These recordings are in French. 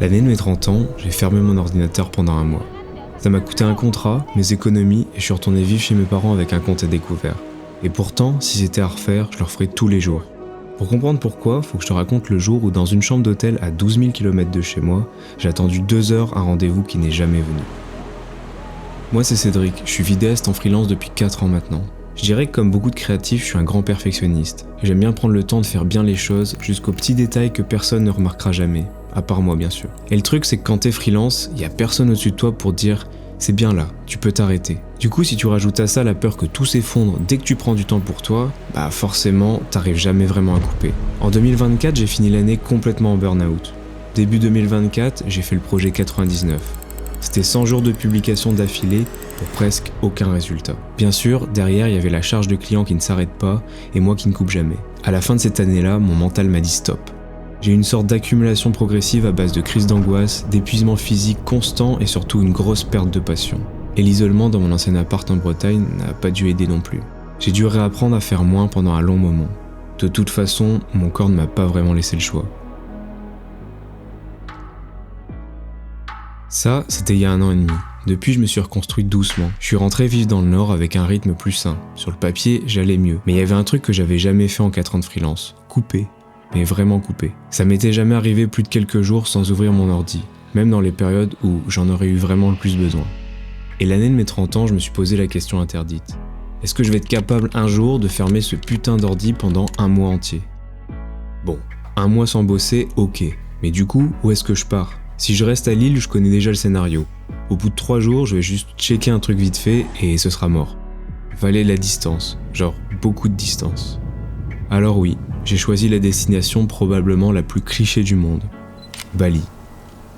L'année de mes 30 ans, j'ai fermé mon ordinateur pendant un mois. Ça m'a coûté un contrat, mes économies, et je suis retourné vivre chez mes parents avec un compte à découvert. Et pourtant, si c'était à refaire, je le referais tous les jours. Pour comprendre pourquoi, faut que je te raconte le jour où dans une chambre d'hôtel à 12 000 km de chez moi, j'ai attendu 2 heures un rendez-vous qui n'est jamais venu. Moi c'est Cédric, je suis vidéaste en freelance depuis 4 ans maintenant. Je dirais que comme beaucoup de créatifs, je suis un grand perfectionniste. J'aime bien prendre le temps de faire bien les choses jusqu'aux petits détails que personne ne remarquera jamais, à part moi bien sûr. Et le truc c'est que quand t'es freelance, y a personne au-dessus de toi pour te dire « c'est bien là, tu peux t'arrêter ». Du coup si tu rajoutes à ça la peur que tout s'effondre dès que tu prends du temps pour toi, bah forcément t'arrives jamais vraiment à couper. En 2024 j'ai fini l'année complètement en burn-out. Début 2024 j'ai fait le projet 99. C'était 100 jours de publication d'affilée pour presque aucun résultat. Bien sûr, derrière, il y avait la charge de clients qui ne s'arrête pas et moi qui ne coupe jamais. À la fin de cette année-là, mon mental m'a dit stop. J'ai eu une sorte d'accumulation progressive à base de crises d'angoisse, d'épuisement physique constant et surtout une grosse perte de passion. Et l'isolement dans mon ancien appart en Bretagne n'a pas dû aider non plus. J'ai dû réapprendre à faire moins pendant un long moment. De toute façon, mon corps ne m'a pas vraiment laissé le choix. Ça, c'était il y a 1 an et demi. Depuis, je me suis reconstruit doucement. Je suis rentré vivre dans le Nord avec un rythme plus sain. Sur le papier, j'allais mieux. Mais il y avait un truc que j'avais jamais fait en 4 ans de freelance. Couper. Mais vraiment couper. Ça m'était jamais arrivé plus de quelques jours sans ouvrir mon ordi. Même dans les périodes où j'en aurais eu vraiment le plus besoin. Et l'année de mes 30 ans, je me suis posé la question interdite. Est-ce que je vais être capable un jour de fermer ce putain d'ordi pendant 1 mois entier ? Bon, 1 mois sans bosser, ok. Mais du coup, où est-ce que je pars ? Si je reste à Lille, je connais déjà le scénario. Au bout de 3 jours, je vais juste checker un truc vite fait et ce sera mort. Fallait la distance, genre beaucoup de distance. Alors oui, j'ai choisi la destination probablement la plus cliché du monde. Bali.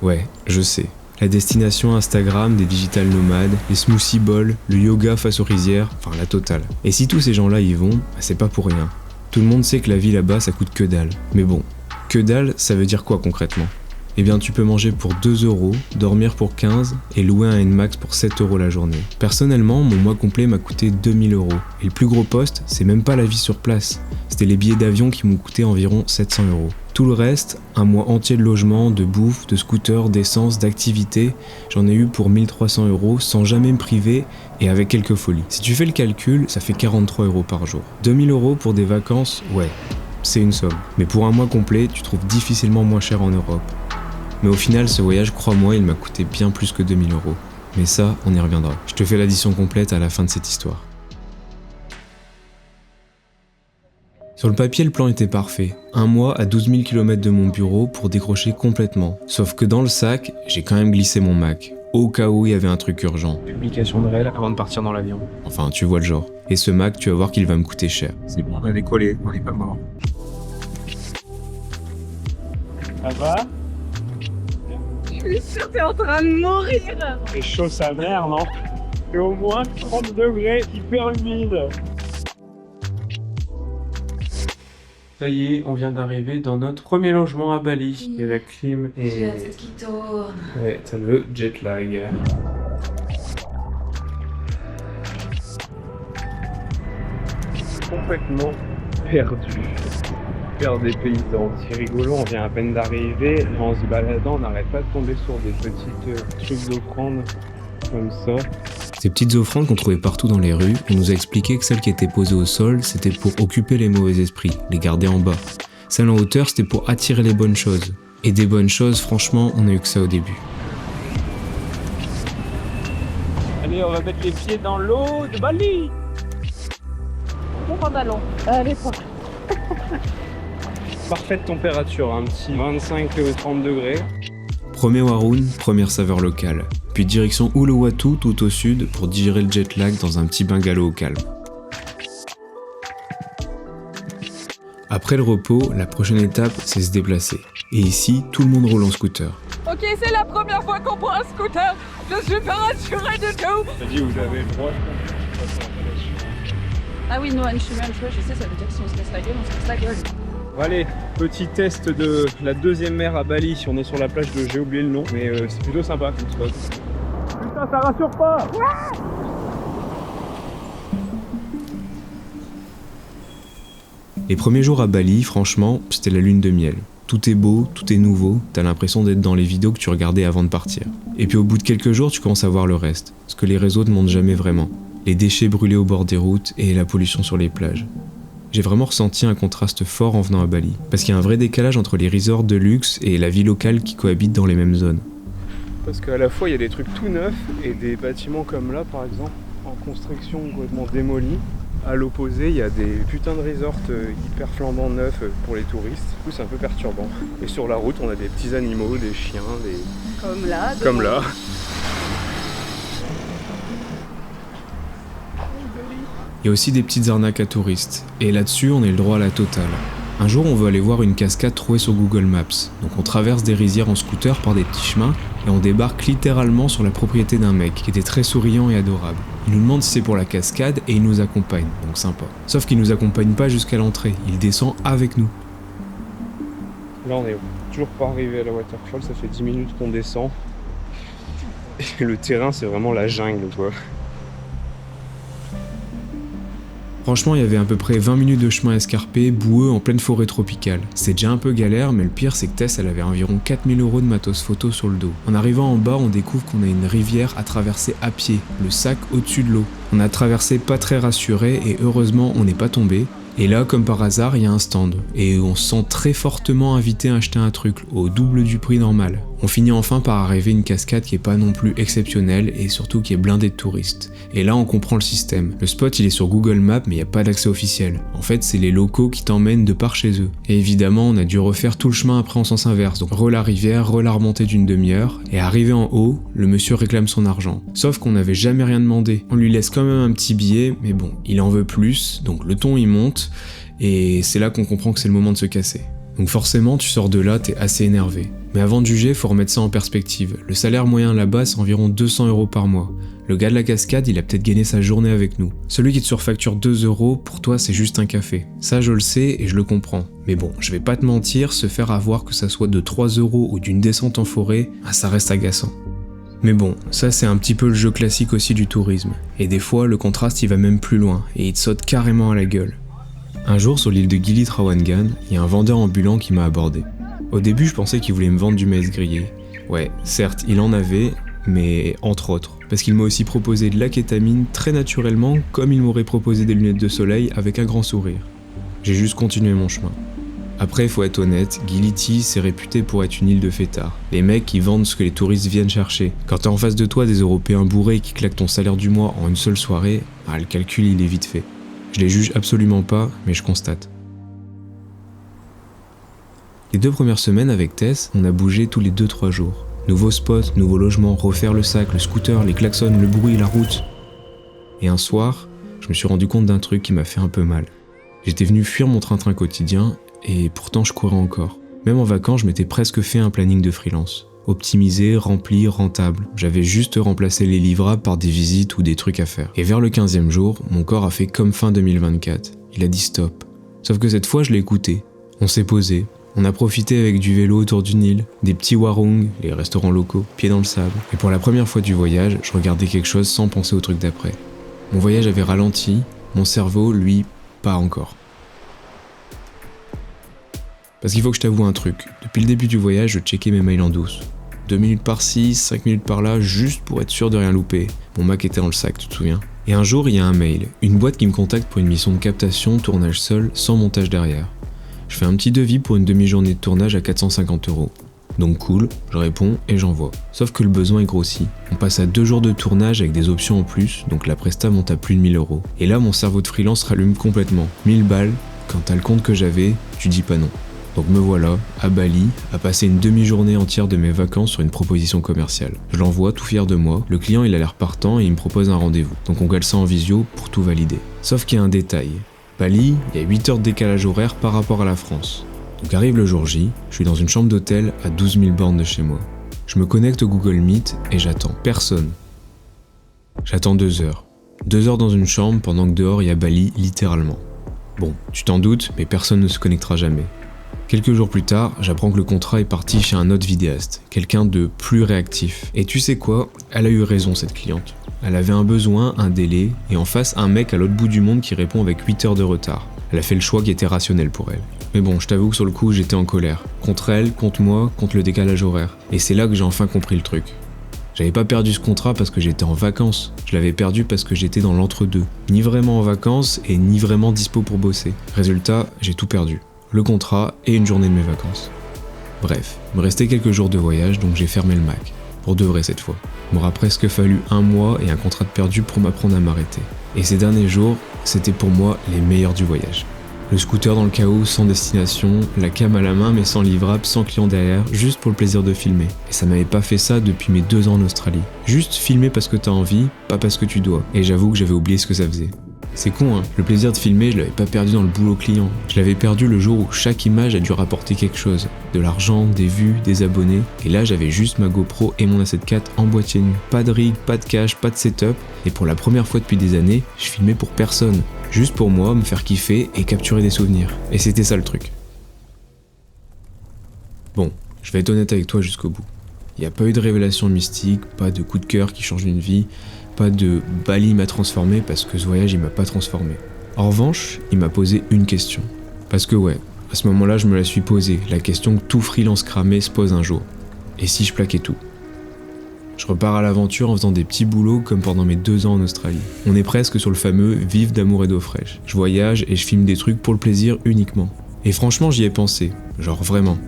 Ouais, je sais. La destination Instagram des digital nomades, les smoothie bowls, le yoga face aux rizières, enfin la totale. Et si tous ces gens-là y vont, bah c'est pas pour rien. Tout le monde sait que la vie là-bas ça coûte que dalle. Mais bon, que dalle, ça veut dire quoi concrètement ? Eh bien tu peux manger pour 2 €, dormir pour 15 et louer un Nmax pour 7 € la journée. Personnellement, mon mois complet m'a coûté 2 000 €. Et le plus gros poste, c'est même pas la vie sur place. C'était les billets d'avion qui m'ont coûté environ 700 €. Tout le reste, un mois entier de logement, de bouffe, de scooter, d'essence, d'activités, j'en ai eu pour 1 300 € sans jamais me priver et avec quelques folies. Si tu fais le calcul, ça fait 43 € par jour. 2 000 € pour des vacances, ouais, c'est une somme. Mais pour un mois complet, tu trouves difficilement moins cher en Europe. Mais au final, ce voyage, crois-moi, il m'a coûté bien plus que 2 000 €. Mais ça, on y reviendra. Je te fais l'addition complète à la fin de cette histoire. Sur le papier, le plan était parfait. 1 mois à 12 000 km de mon bureau pour décrocher complètement. Sauf que dans le sac, j'ai quand même glissé mon Mac. Au cas où il y avait un truc urgent. Publication de réel avant de partir dans l'avion. Enfin, tu vois le genre. Et ce Mac, tu vas voir qu'il va me coûter cher. C'est bon, on a décollé, on n'est pas mort. Ça va? Je suis sûre que t'es en train de mourir. C'est chaud sa mère, non? C'est au moins 30 degrés, hyper humide. Ça y est, on vient d'arriver dans notre premier logement à Bali. Et la clim J'ai est... la tête qui tourne. Ouais, t'as le jet lag. Complètement perdu. Peur des paysans. C'est rigolo, on vient à peine d'arriver. En se baladant, on n'arrête pas de tomber sur des petites trucs d'offrandes comme ça. Ces petites offrandes qu'on trouvait partout dans les rues, on nous a expliqué que celles qui étaient posées au sol, c'était pour occuper les mauvais esprits, les garder en bas. Celles en hauteur, c'était pour attirer les bonnes choses. Et des bonnes choses, franchement, on a eu que ça au début. Allez, on va mettre les pieds dans l'eau de Bali. Mon pantalon. Allez, prends. Parfaite température, un petit 25-30 degrés. Premier Warun, première saveur locale. Puis direction Uluwatu tout au sud pour digérer le jet lag dans un petit bungalow au calme. Après le repos, la prochaine étape, c'est se déplacer. Et ici, tout le monde roule en scooter. Ok, c'est la première fois qu'on prend un scooter. Je suis pas rassurée du tout. T'as dit, vous avez le droit. Ah oui, no insurance, ouais, je sais, ça veut dire que si on se casse la gueule, on se casse la gueule. Allez, petit test de la deuxième mer à Bali. On est sur la plage de... J'ai oublié le nom, mais c'est plutôt sympa comme spot. Putain, ça rassure pas. Les premiers jours à Bali, franchement, c'était la lune de miel. Tout est beau, tout est nouveau, t'as l'impression d'être dans les vidéos que tu regardais avant de partir. Et puis au bout de quelques jours, tu commences à voir le reste, ce que les réseaux ne montrent jamais vraiment. Les déchets brûlés au bord des routes et la pollution sur les plages. J'ai vraiment ressenti un contraste fort en venant à Bali, parce qu'il y a un vrai décalage entre les resorts de luxe et la vie locale qui cohabitent dans les mêmes zones. Parce qu'à la fois il y a des trucs tout neufs et des bâtiments comme là par exemple, en construction complètement démolis. À l'opposé, il y a des putains de resorts hyper flambants neufs pour les touristes. Du coup, c'est un peu perturbant. Et sur la route, on a des petits animaux, des chiens, des... Comme là. Comme là. Il y a aussi des petites arnaques à touristes, et là-dessus, on est le droit à la totale. Un jour, on veut aller voir une cascade trouvée sur Google Maps. Donc on traverse des rizières en scooter par des petits chemins et on débarque littéralement sur la propriété d'un mec qui était très souriant et adorable. Il nous demande si c'est pour la cascade et il nous accompagne, donc sympa. Sauf qu'il nous accompagne pas jusqu'à l'entrée, il descend avec nous. Là, on est toujours pas arrivé à la waterfall, ça fait 10 minutes qu'on descend. Et le terrain, c'est vraiment la jungle, quoi. Franchement, il y avait à peu près 20 minutes de chemin escarpé, boueux, en pleine forêt tropicale. C'est déjà un peu galère, mais le pire c'est que Tess, elle avait environ 4000 € de matos photo sur le dos. En arrivant en bas, on découvre qu'on a une rivière à traverser à pied, le sac au-dessus de l'eau. On a traversé pas très rassuré et heureusement on n'est pas tombé. Et là, comme par hasard, il y a un stand, et on se sent très fortement invité à acheter un truc, au double du prix normal. On finit enfin par arriver à une cascade qui est pas non plus exceptionnelle, et surtout qui est blindée de touristes. Et là, on comprend le système. Le spot, il est sur Google Maps, mais il n'y a pas d'accès officiel. En fait, c'est les locaux qui t'emmènent de par chez eux. Et évidemment, on a dû refaire tout le chemin après en sens inverse, donc la rivière, la remontée d'une demi-heure, et arrivé en haut, le monsieur réclame son argent. Sauf qu'on n'avait jamais rien demandé. On lui laisse quand même un petit billet, mais bon, il en veut plus, donc le ton il monte, et c'est là qu'on comprend que c'est le moment de se casser. Donc forcément, tu sors de là, t'es assez énervé. Mais avant de juger, faut remettre ça en perspective. Le salaire moyen là-bas, c'est environ 200 € par mois. Le gars de la cascade, il a peut-être gagné sa journée avec nous. Celui qui te surfacture 2 €, pour toi, c'est juste un café. Ça, je le sais et je le comprends. Mais bon, je vais pas te mentir, se faire avoir que ça soit de 3 € ou d'une descente en forêt, ça reste agaçant. Mais bon, ça c'est un petit peu le jeu classique aussi du tourisme. Et des fois, le contraste il va même plus loin, et il te saute carrément à la gueule. Un jour, sur l'île de Gili Trawangan, il y a un vendeur ambulant qui m'a abordé. Au début, je pensais qu'il voulait me vendre du maïs grillé. Ouais, certes, il en avait, mais entre autres. Parce qu'il m'a aussi proposé de la kétamine très naturellement, comme il m'aurait proposé des lunettes de soleil avec un grand sourire. J'ai juste continué mon chemin. Après, faut être honnête, Gili, c'est réputé pour être une île de fêtards. Les mecs qui vendent ce que les touristes viennent chercher. Quand t'es en face de toi des Européens bourrés qui claquent ton salaire du mois en une seule soirée, le calcul il est vite fait. Je les juge absolument pas, mais je constate. Les 2 premières semaines avec Tess, on a bougé tous les 2-3 jours. Nouveaux spots, nouveaux logements, refaire le sac, le scooter, les klaxons, le bruit, la route. Et un soir, je me suis rendu compte d'un truc qui m'a fait un peu mal. J'étais venu fuir mon train-train quotidien, et pourtant je courais encore. Même en vacances, je m'étais presque fait un planning de freelance. Optimisé, rempli, rentable. J'avais juste remplacé les livrables par des visites ou des trucs à faire. Et vers le 15e jour, mon corps a fait comme fin 2024. Il a dit stop. Sauf que cette fois, je l'ai écouté. On s'est posé. On a profité avec du vélo autour d'une île, des petits warung, les restaurants locaux, pieds dans le sable. Et pour la première fois du voyage, je regardais quelque chose sans penser au truc d'après. Mon voyage avait ralenti, mon cerveau, lui, pas encore. Parce qu'il faut que je t'avoue un truc. Depuis le début du voyage, je checkais mes mails en douce. 2 minutes par-ci, 5 minutes par-là, juste pour être sûr de rien louper. Mon Mac était dans le sac, tu te souviens ? Et un jour, il y a un mail. Une boîte qui me contacte pour une mission de captation, tournage seul, sans montage derrière. Je fais un petit devis pour une demi-journée de tournage à 450 €. Donc cool, je réponds et j'envoie. Sauf que le besoin est grossi. On passe à 2 jours de tournage avec des options en plus, donc la presta monte à plus de 1000 €. Et là, mon cerveau de freelance rallume complètement. 1000 balles, quand t'as le compte que j'avais, tu dis pas non. Donc me voilà, à Bali, à passer une demi-journée entière de mes vacances sur une proposition commerciale. Je l'envoie tout fier de moi, le client il a l'air partant et il me propose un rendez-vous. Donc on cale ça en visio pour tout valider. Sauf qu'il y a un détail. Bali, il y a 8 heures de décalage horaire par rapport à la France. Donc arrive le jour J, je suis dans une chambre d'hôtel à 12 000 bornes de chez moi. Je me connecte au Google Meet et j'attends. Personne. J'attends 2 heures. 2 heures dans une chambre pendant que dehors il y a Bali littéralement. Bon, tu t'en doutes, mais personne ne se connectera jamais. Quelques jours plus tard, j'apprends que le contrat est parti chez un autre vidéaste, quelqu'un de plus réactif. Et tu sais quoi ? Elle a eu raison cette cliente. Elle avait un besoin, un délai, et en face un mec à l'autre bout du monde qui répond avec 8 heures de retard. Elle a fait le choix qui était rationnel pour elle. Mais bon, je t'avoue que sur le coup, j'étais en colère. Contre elle, contre moi, contre le décalage horaire. Et c'est là que j'ai enfin compris le truc. J'avais pas perdu ce contrat parce que j'étais en vacances. Je l'avais perdu parce que j'étais dans l'entre-deux. Ni vraiment en vacances et ni vraiment dispo pour bosser. Résultat, j'ai tout perdu. Le contrat et une journée de mes vacances. Bref, il me restait quelques jours de voyage, donc j'ai fermé le Mac. Pour de vrai cette fois. Il m'aura presque fallu 1 mois et un contrat de perdu pour m'apprendre à m'arrêter. Et ces derniers jours, c'était pour moi les meilleurs du voyage. Le scooter dans le chaos, sans destination, la cam à la main mais sans livrable, sans client derrière, juste pour le plaisir de filmer. Et ça m'avait pas fait ça depuis mes 2 ans en Australie. Juste filmer parce que t'as envie, pas parce que tu dois. Et j'avoue que j'avais oublié ce que ça faisait. C'est con, hein. Le plaisir de filmer, je l'avais pas perdu dans le boulot client. Je l'avais perdu le jour où chaque image a dû rapporter quelque chose. De l'argent, des vues, des abonnés. Et là, j'avais juste ma GoPro et mon A7 IV en boîtier nu. Pas de rig, pas de cache, pas de setup. Et pour la première fois depuis des années, je filmais pour personne. Juste pour moi, me faire kiffer et capturer des souvenirs. Et c'était ça le truc. Bon, je vais être honnête avec toi jusqu'au bout. Il n'y a pas eu de révélation mystique, pas de coup de cœur qui change une vie, pas de Bali m'a transformé parce que ce voyage il m'a pas transformé. En revanche, il m'a posé une question. Parce que ouais, à ce moment-là je me la suis posée, la question que tout freelance cramé se pose un jour. Et si je plaquais tout ? Je repars à l'aventure en faisant des petits boulots comme pendant mes 2 ans en Australie. On est presque sur le fameux vivre d'amour et d'eau fraîche. Je voyage et je filme des trucs pour le plaisir uniquement. Et franchement j'y ai pensé, genre vraiment.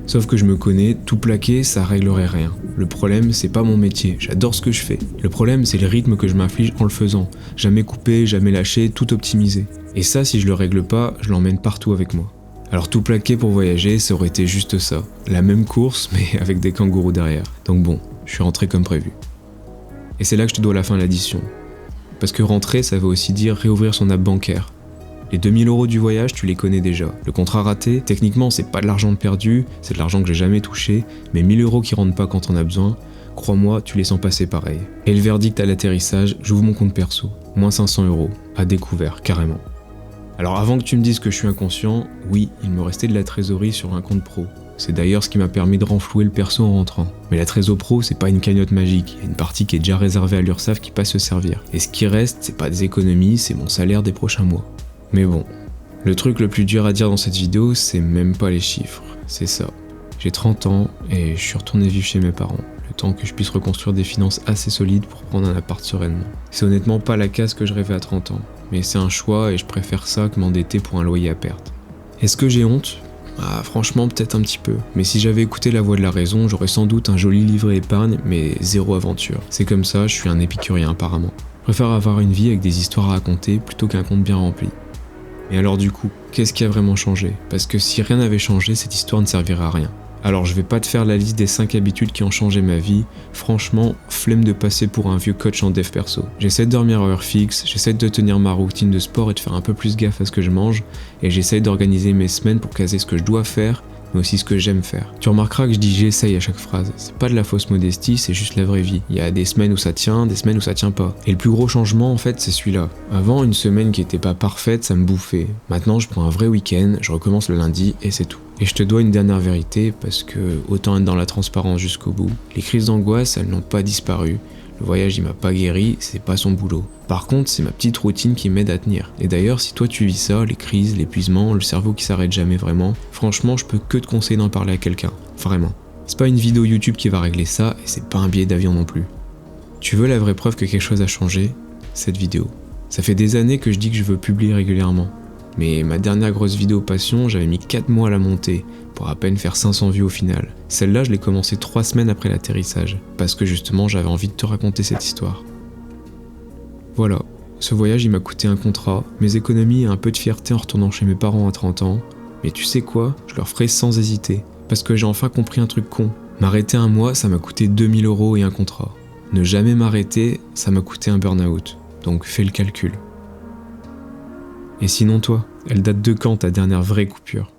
Sauf que je me connais, tout plaquer, ça réglerait rien. Le problème, c'est pas mon métier, j'adore ce que je fais. Le problème, c'est le rythme que je m'inflige en le faisant. Jamais coupé, jamais lâché, tout optimisé. Et ça, si je le règle pas, je l'emmène partout avec moi. Alors tout plaquer pour voyager, ça aurait été juste ça. La même course, mais avec des kangourous derrière. Donc bon, je suis rentré comme prévu. Et c'est là que je te dois la fin de l'addition. Parce que rentrer, ça veut aussi dire réouvrir son app bancaire. Les 2000 € du voyage, tu les connais déjà. Le contrat raté, techniquement, c'est pas de l'argent de perdu, c'est de l'argent que j'ai jamais touché, mais 1000 € qui rentrent pas quand on a besoin, crois-moi, tu les sens passer pareil. Et le verdict à l'atterrissage, j'ouvre mon compte perso. Moins 500 €, à découvert, carrément. Alors avant que tu me dises que je suis inconscient, oui, il me restait de la trésorerie sur un compte pro. C'est d'ailleurs ce qui m'a permis de renflouer le perso en rentrant. Mais la trésor pro, c'est pas une cagnotte magique, il y a une partie qui est déjà réservée à l'URSSAF qui passe se servir. Et ce qui reste, c'est pas des économies, c'est mon salaire des prochains mois. Mais bon, le truc le plus dur à dire dans cette vidéo, c'est même pas les chiffres, c'est ça. J'ai 30 ans et je suis retourné vivre chez mes parents, le temps que je puisse reconstruire des finances assez solides pour prendre un appart sereinement. C'est honnêtement pas la case que je rêvais à 30 ans, mais c'est un choix et je préfère ça que m'endetter pour un loyer à perte. Est-ce que j'ai honte ? Ah, franchement, peut-être un petit peu. Mais si j'avais écouté la voix de la raison, j'aurais sans doute un joli livret épargne, mais zéro aventure. C'est comme ça, je suis un épicurien apparemment. Je préfère avoir une vie avec des histoires à raconter plutôt qu'un compte bien rempli. Et alors du coup, qu'est-ce qui a vraiment changé ? Parce que si rien n'avait changé, cette histoire ne servirait à rien. Alors je vais pas te faire la liste des 5 habitudes qui ont changé ma vie, franchement, flemme de passer pour un vieux coach en dev perso. J'essaie de dormir à heure fixe, j'essaie de tenir ma routine de sport et de faire un peu plus gaffe à ce que je mange, et j'essaie d'organiser mes semaines pour caser ce que je dois faire, mais aussi ce que j'aime faire. Tu remarqueras que je dis j'essaye à chaque phrase, c'est pas de la fausse modestie, c'est juste la vraie vie. Il y a des semaines où ça tient, des semaines où ça tient pas. Et le plus gros changement en fait c'est celui-là. Avant, une semaine qui était pas parfaite, ça me bouffait. Maintenant je prends un vrai week-end, je recommence le lundi et c'est tout. Et je te dois une dernière vérité parce que autant être dans la transparence jusqu'au bout, les crises d'angoisse elles n'ont pas disparu. Le voyage il m'a pas guéri, c'est pas son boulot. Par contre, c'est ma petite routine qui m'aide à tenir. Et d'ailleurs, si toi tu vis ça, les crises, l'épuisement, le cerveau qui s'arrête jamais vraiment, franchement, je peux que te conseiller d'en parler à quelqu'un. Vraiment. C'est pas une vidéo YouTube qui va régler ça, et c'est pas un billet d'avion non plus. Tu veux la vraie preuve que quelque chose a changé ? Cette vidéo. Ça fait des années que je dis que je veux publier régulièrement. Mais ma dernière grosse vidéo passion, j'avais mis 4 mois à la monter, pour à peine faire 500 vues au final. Celle-là, je l'ai commencée 3 semaines après l'atterrissage, parce que justement, j'avais envie de te raconter cette histoire. Voilà, ce voyage il m'a coûté un contrat, mes économies et un peu de fierté en retournant chez mes parents à 30 ans, mais tu sais quoi, je leur ferai sans hésiter, parce que j'ai enfin compris un truc con. M'arrêter un mois, ça m'a coûté 2000 € et un contrat. Ne jamais m'arrêter, ça m'a coûté un burn-out, donc fais le calcul. Et sinon toi, elle date de quand ta dernière vraie coupure ?